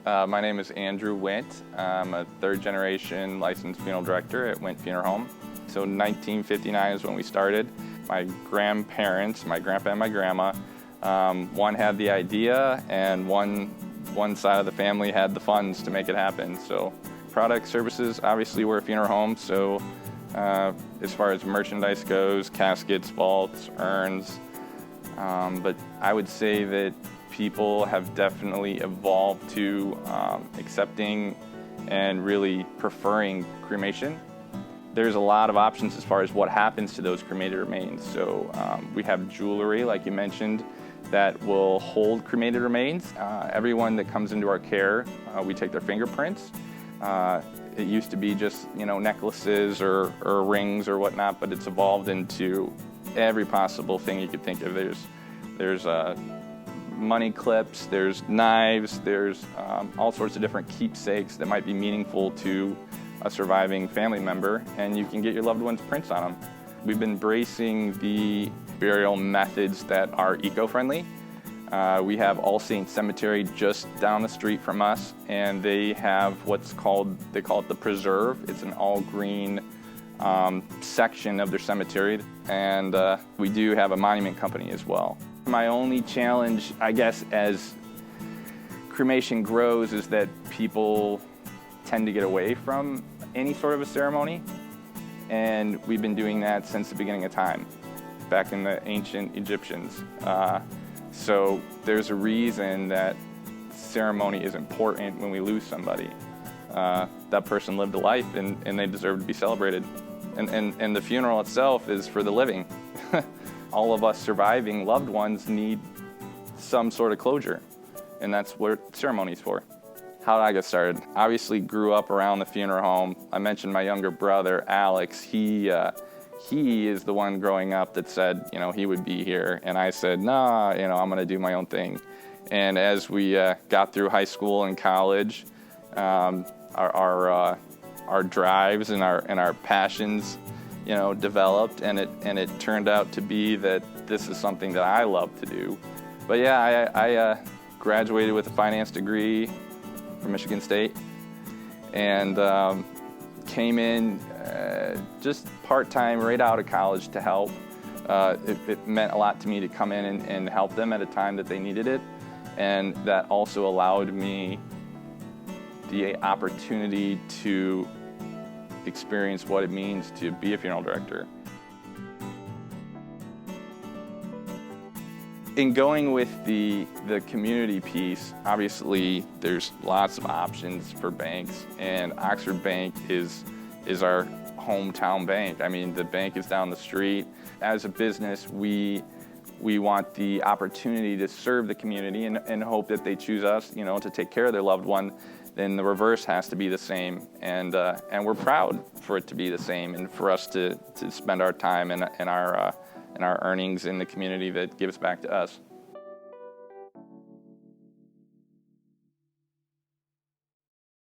My name is Andrew Wint. I'm a third-generation licensed funeral director at Wint Funeral Home. So 1959 is when we started. My grandparents, my grandpa and my grandma, one had the idea and one side of the family had the funds to make it happen. So product services, obviously we're a funeral home, so as far as merchandise goes, caskets, vaults, urns, but I would say that people have definitely evolved to accepting and really preferring cremation. There's a lot of options as far as what happens to those cremated remains. So we have jewelry, like you mentioned, that will hold cremated remains. Everyone that comes into our care, we take their fingerprints. It used to be just, necklaces or rings or whatnot, but it's evolved into every possible thing you could think of. There's money clips, there's knives, there's all sorts of different keepsakes that might be meaningful to a surviving family member, and you can get your loved one's prints on them. We've been embracing the burial methods that are eco-friendly. We have All Saints Cemetery just down the street from us, and they have they call it the Preserve. It's an all-green section of their cemetery, and we do have a monument company as well. My only challenge, I guess, as cremation grows is that people tend to get away from any sort of a ceremony, and we've been doing that since the beginning of time, back in the ancient Egyptians. So there's a reason that ceremony is important when we lose somebody. That person lived a life and they deserve to be celebrated. And the funeral itself is for the living. All of us surviving loved ones need some sort of closure, and that's what ceremony's for. How did I get started? Obviously grew up around the funeral home. I mentioned my younger brother, Alex. He is the one growing up that said, he would be here. And I said, nah, I'm gonna do my own thing. And as we got through high school and college, our drives and our passions, developed, and it turned out to be that this is something that I love to do. But yeah, I graduated with a finance degree from Michigan State, and came in just part-time right out of college to help. It meant a lot to me to come in and help them at a time that they needed it, and that also allowed me the opportunity to experience what it means to be a funeral director. In going with the community piece, obviously there's lots of options for banks, and Oxford Bank is our hometown bank. I mean, the bank is down the street. As a business, we want the opportunity to serve the community and hope that they choose us, to take care of their loved one. Then the reverse has to be the same, and we're proud for it to be the same, and for us to spend our time and our earnings in the community that gives back to us.